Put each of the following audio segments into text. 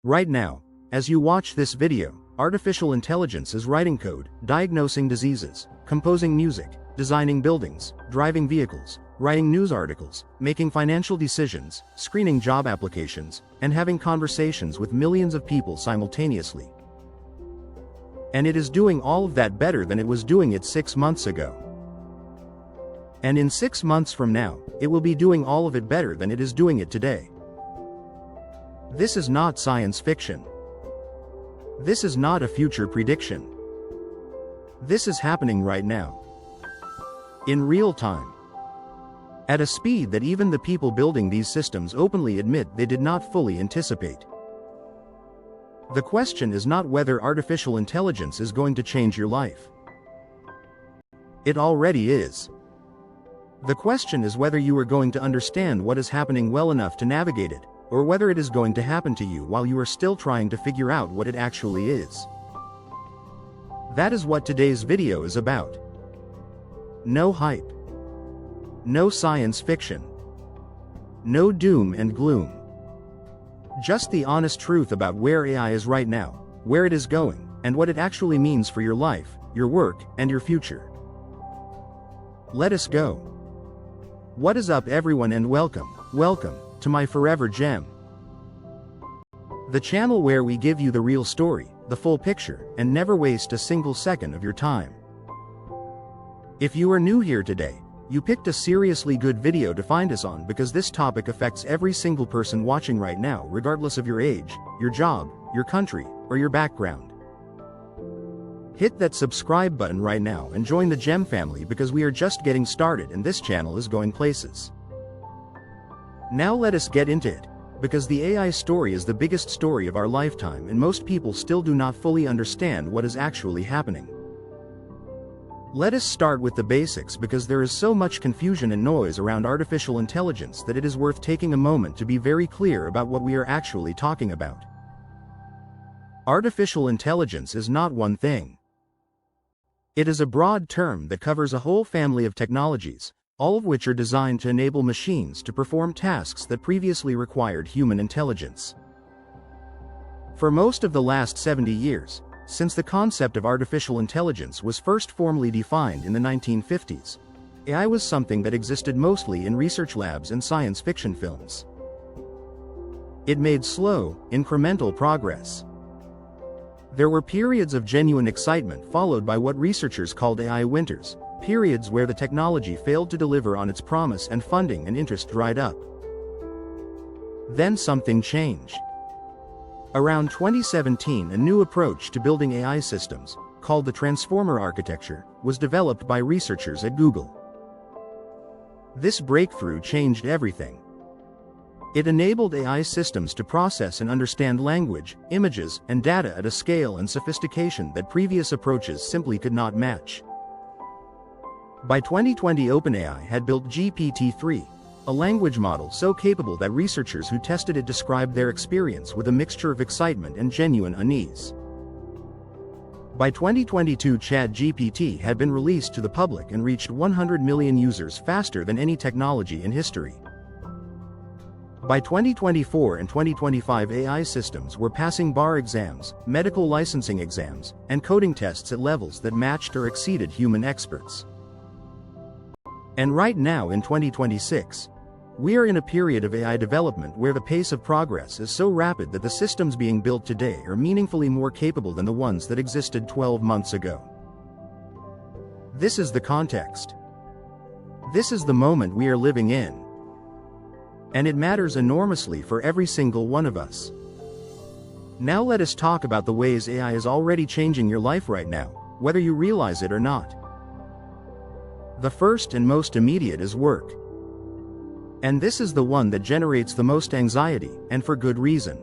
Right now, as you watch this video, artificial intelligence is writing code, diagnosing diseases, composing music, designing buildings, driving vehicles, writing news articles, making financial decisions, screening job applications, and having conversations with millions of people simultaneously. And it is doing all of that better than it was doing it 6 months ago. And in 6 months from now, it will be doing all of it better than it is doing it today. This is not science fiction. This is not a future prediction. This is happening right now. In real time. At a speed that even the people building these systems openly admit they did not fully anticipate. The question is not whether artificial intelligence is going to change your life. It already is. The question is whether you are going to understand what is happening well enough to navigate it, or whether it is going to happen to you while you are still trying to figure out what it actually is. That is what today's video is about. No hype. No science fiction. No doom and gloom. Just the honest truth about where AI is right now, where it is going, and what it actually means for your life, your work, and your future. Let us go. What is up, everyone, and welcome to my Forever Gem, the channel where we give you the real story, the full picture, and never waste a single second of your time. If you are new here today, you picked a seriously good video to find us on because this topic affects every single person watching right now, regardless of your age, your job, your country, or your background. Hit that subscribe button right now and join the Gem family because we are just getting started and this channel is going places. Now let us get into it, because the AI story is the biggest story of our lifetime and most people still do not fully understand what is actually happening. Let us start with the basics because there is so much confusion and noise around artificial intelligence that it is worth taking a moment to be very clear about what we are actually talking about. Artificial intelligence is not one thing. It is a broad term that covers a whole family of technologies, all of which are designed to enable machines to perform tasks that previously required human intelligence. For most of the last 70 years, since the concept of artificial intelligence was first formally defined in the 1950s, AI was something that existed mostly in research labs and science fiction films. It made slow, incremental progress. There were periods of genuine excitement followed by what researchers called AI winters, periods where the technology failed to deliver on its promise and funding and interest dried up. Then something changed. Around 2017, a new approach to building AI systems, called the transformer architecture, was developed by researchers at Google. This breakthrough changed everything. It enabled AI systems to process and understand language, images, and data at a scale and sophistication that previous approaches simply could not match. By 2020, OpenAI had built GPT-3, a language model so capable that researchers who tested it described their experience with a mixture of excitement and genuine unease. By 2022, ChatGPT had been released to the public and reached 100 million users faster than any technology in history. By 2024 and 2025, AI systems were passing bar exams, medical licensing exams, and coding tests at levels that matched or exceeded human experts. And right now in 2026, we are in a period of AI development where the pace of progress is so rapid that the systems being built today are meaningfully more capable than the ones that existed 12 months ago. This is the context. This is the moment we are living in. And it matters enormously for every single one of us. Now let us talk about the ways AI is already changing your life right now, whether you realize it or not. The first and most immediate is work. And this is the one that generates the most anxiety, and for good reason.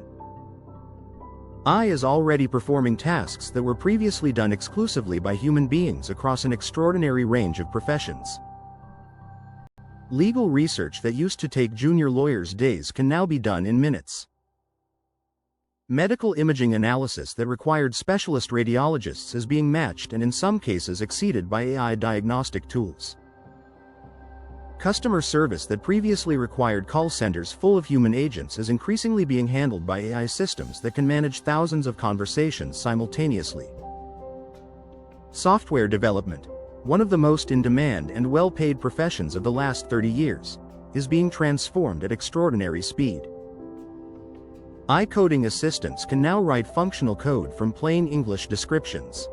AI is already performing tasks that were previously done exclusively by human beings across an extraordinary range of professions. Legal research that used to take junior lawyers days can now be done in minutes. Medical imaging analysis that required specialist radiologists is being matched and in some cases exceeded by AI diagnostic tools. Customer service that previously required call centers full of human agents is increasingly being handled by AI systems that can manage thousands of conversations simultaneously. Software development, one of the most in-demand and well-paid professions of the last 30 years, is being transformed at extraordinary speed. AI coding assistants can now write functional code from plain English descriptions.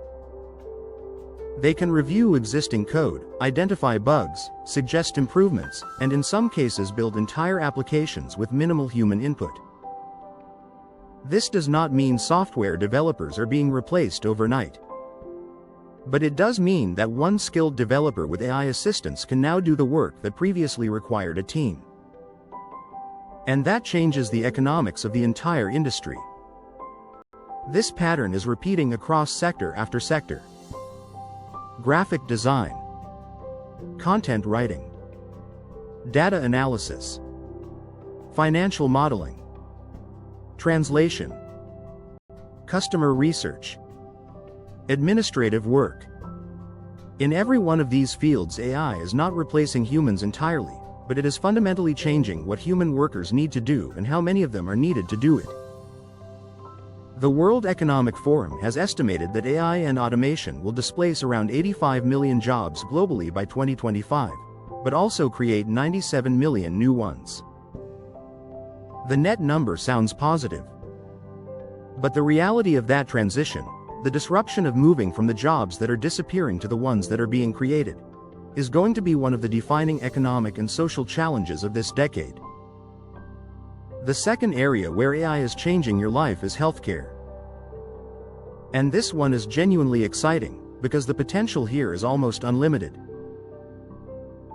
They can review existing code, identify bugs, suggest improvements, and in some cases build entire applications with minimal human input. This does not mean software developers are being replaced overnight. But it does mean that one skilled developer with AI assistants can now do the work that previously required a team. And that changes the economics of the entire industry. This pattern is repeating across sector after sector. Graphic design, content writing, data analysis, financial modeling, translation, customer research, administrative work. In every one of these fields, AI is not replacing humans entirely, but it is fundamentally changing what human workers need to do and how many of them are needed to do it. The World Economic Forum has estimated that AI and automation will displace around 85 million jobs globally by 2025, but also create 97 million new ones. The net number sounds positive. But the reality of that transition, the disruption of moving from the jobs that are disappearing to the ones that are being created, is going to be one of the defining economic and social challenges of this decade. The second area where AI is changing your life is healthcare. And this one is genuinely exciting, because the potential here is almost unlimited.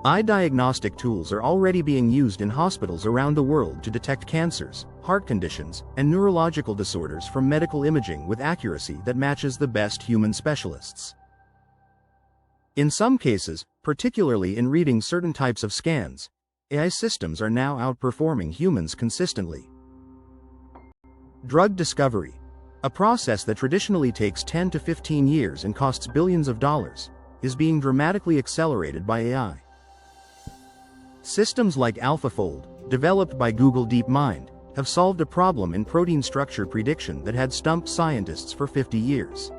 AI diagnostic tools are already being used in hospitals around the world to detect cancers, heart conditions, and neurological disorders from medical imaging with accuracy that matches the best human specialists. In some cases, particularly in reading certain types of scans, AI systems are now outperforming humans consistently. Drug discovery, a process that traditionally takes 10 to 15 years and costs billions of dollars, is being dramatically accelerated by AI. Systems like AlphaFold, developed by Google DeepMind, have solved a problem in protein structure prediction that had stumped scientists for 50 years.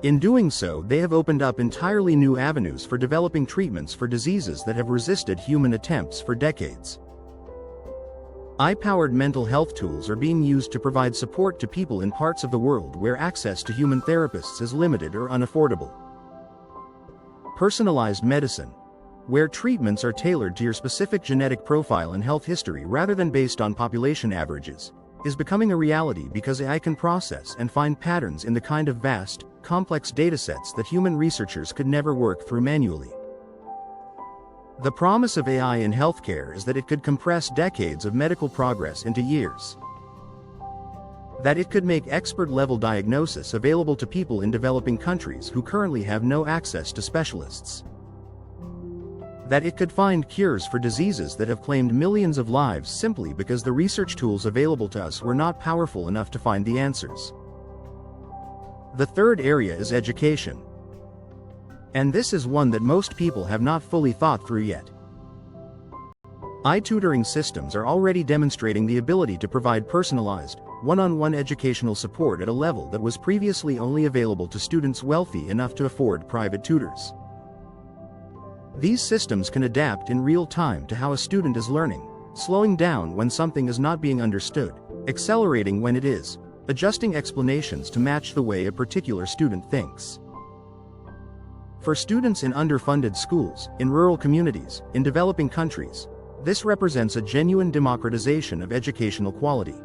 In doing so, they have opened up entirely new avenues for developing treatments for diseases that have resisted human attempts for decades. AI-powered mental health tools are being used to provide support to people in parts of the world where access to human therapists is limited or unaffordable. Personalized medicine, where treatments are tailored to your specific genetic profile and health history rather than based on population averages, is becoming a reality because AI can process and find patterns in the kind of vast, complex datasets that human researchers could never work through manually. The promise of AI in healthcare is that it could compress decades of medical progress into years. That it could make expert-level diagnosis available to people in developing countries who currently have no access to specialists. That it could find cures for diseases that have claimed millions of lives simply because the research tools available to us were not powerful enough to find the answers. The third area is education. And this is one that most people have not fully thought through yet. AI tutoring systems are already demonstrating the ability to provide personalized, one-on-one educational support at a level that was previously only available to students wealthy enough to afford private tutors. These systems can adapt in real time to how a student is learning, slowing down when something is not being understood, accelerating when it is, adjusting explanations to match the way a particular student thinks. For students in underfunded schools, in rural communities, in developing countries, this represents a genuine democratization of educational quality.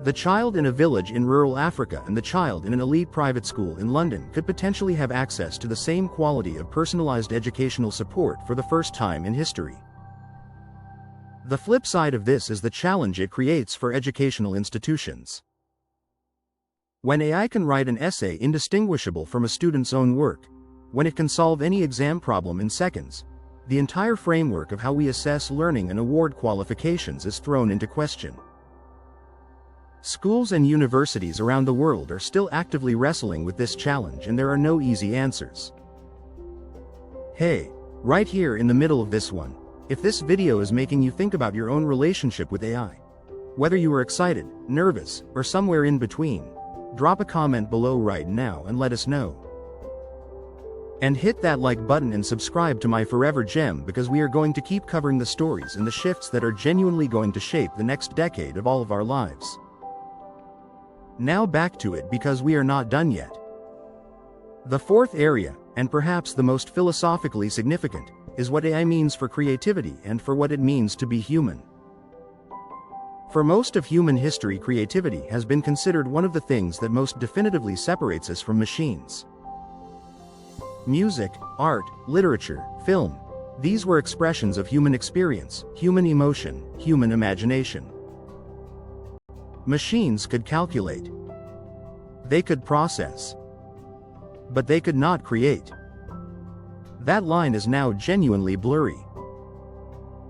The child in a village in rural Africa and the child in an elite private school in London could potentially have access to the same quality of personalized educational support for the first time in history. The flip side of this is the challenge it creates for educational institutions. When AI can write an essay indistinguishable from a student's own work, when it can solve any exam problem in seconds, the entire framework of how we assess learning and award qualifications is thrown into question. Schools and universities around the world are still actively wrestling with this challenge, and there are no easy answers. Hey, Right here in the middle of this one. If this video is making you think about your own relationship with AI, whether you are excited, nervous, or somewhere in between, drop a comment below right now and let us know. And hit that like button and subscribe to my Forever Gem, because we are going to keep covering the stories and the shifts that are genuinely going to shape the next decade of all of our lives. Now back to it, because we are not done yet. The fourth area, and perhaps the most philosophically significant, is what AI means for creativity and for what it means to be human. For most of human history, creativity has been considered one of the things that most definitively separates us from machines. Music, art, literature, film, these were expressions of human experience, human emotion, human imagination. Machines could calculate. They could process. But they could not create. That line is now genuinely blurry.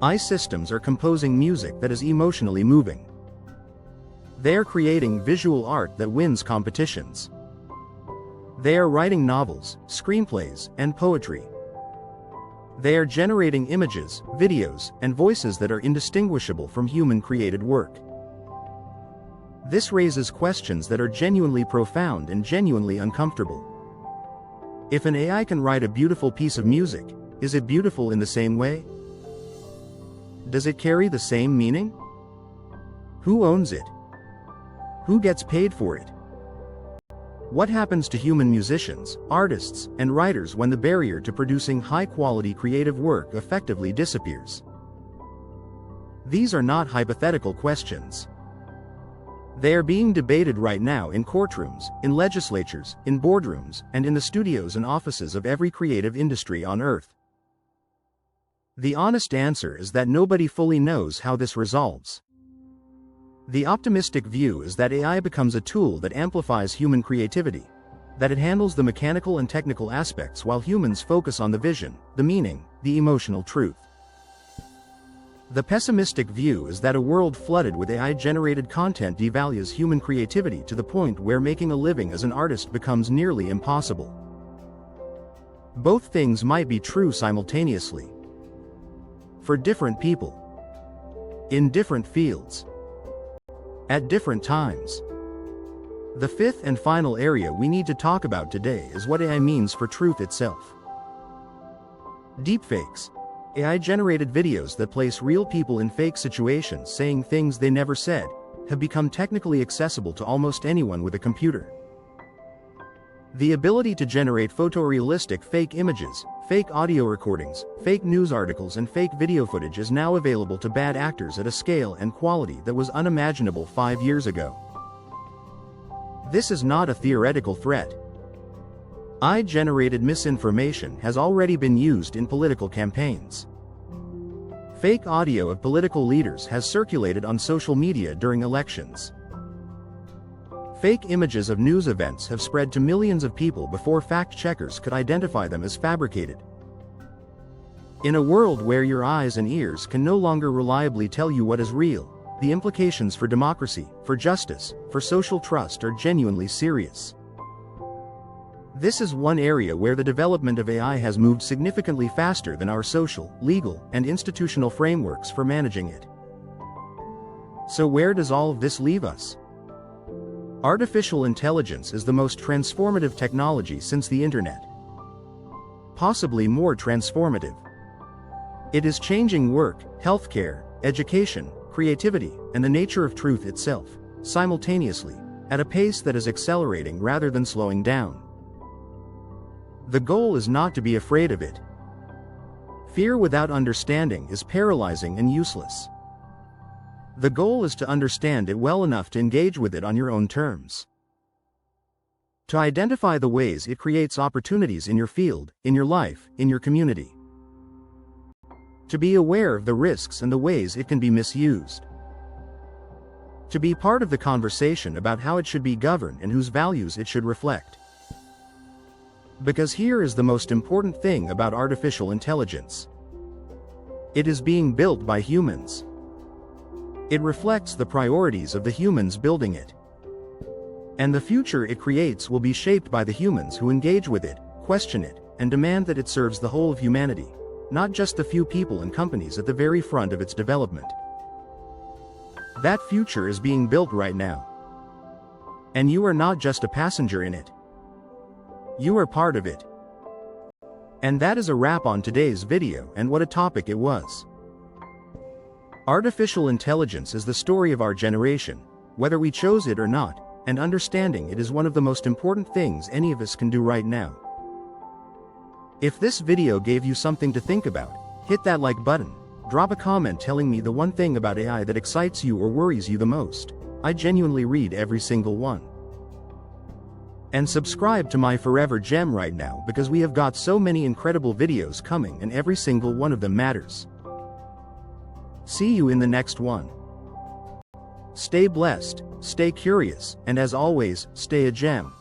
AI systems are composing music that is emotionally moving. They are creating visual art that wins competitions. They are writing novels, screenplays, and poetry. They are generating images, videos, and voices that are indistinguishable from human-created work. This raises questions that are genuinely profound and genuinely uncomfortable. If an AI can write a beautiful piece of music, is it beautiful in the same way? Does it carry the same meaning? Who owns it? Who gets paid for it? What happens to human musicians, artists, and writers when the barrier to producing high-quality creative work effectively disappears? These are not hypothetical questions. They are being debated right now in courtrooms, in legislatures, in boardrooms, and in the studios and offices of every creative industry on Earth. The honest answer is that nobody fully knows how this resolves. The optimistic view is that AI becomes a tool that amplifies human creativity, that it handles the mechanical and technical aspects while humans focus on the vision, the meaning, the emotional truth. The pessimistic view is that a world flooded with AI-generated content devalues human creativity to the point where making a living as an artist becomes nearly impossible. Both things might be true simultaneously. For different people. In different fields. At different times. The fifth and final area we need to talk about today is what AI means for truth itself. Deepfakes. AI-generated videos that place real people in fake situations saying things they never said, have become technically accessible to almost anyone with a computer. The ability to generate photorealistic fake images, fake audio recordings, fake news articles, and fake video footage is now available to bad actors at a scale and quality that was unimaginable 5 years ago. This is not a theoretical threat. AI-generated misinformation has already been used in political campaigns. Fake audio of political leaders has circulated on social media during elections. Fake images of news events have spread to millions of people before fact-checkers could identify them as fabricated. In a world where your eyes and ears can no longer reliably tell you what is real, the implications for democracy, for justice, for social trust are genuinely serious. This is one area where the development of AI has moved significantly faster than our social, legal, and institutional frameworks for managing it. So where does all of this leave us? Artificial intelligence is the most transformative technology since the internet. Possibly more transformative. It is changing work, healthcare, education, creativity, and the nature of truth itself, simultaneously, at a pace that is accelerating rather than slowing down. The goal is not to be afraid of it. Fear without understanding is paralyzing and useless. The goal is to understand it well enough to engage with it on your own terms. To identify the ways it creates opportunities in your field, in your life, in your community. To be aware of the risks and the ways it can be misused. To be part of the conversation about how it should be governed and whose values it should reflect. Because here is the most important thing about artificial intelligence. It is being built by humans. It reflects the priorities of the humans building it. And the future it creates will be shaped by the humans who engage with it, question it, and demand that it serves the whole of humanity, not just the few people and companies at the very front of its development. That future is being built right now. And you are not just a passenger in it. You are part of it. And that is a wrap on today's video, and what a topic it was. Artificial intelligence is the story of our generation, whether we chose it or not, and understanding it is one of the most important things any of us can do right now. If this video gave you something to think about, hit that like button, drop a comment telling me the one thing about AI that excites you or worries you the most. I genuinely read every single one. And subscribe to my Forever Gem right now, because we have got so many incredible videos coming and every single one of them matters. See you in the next one. Stay blessed, stay curious, and as always, stay a gem.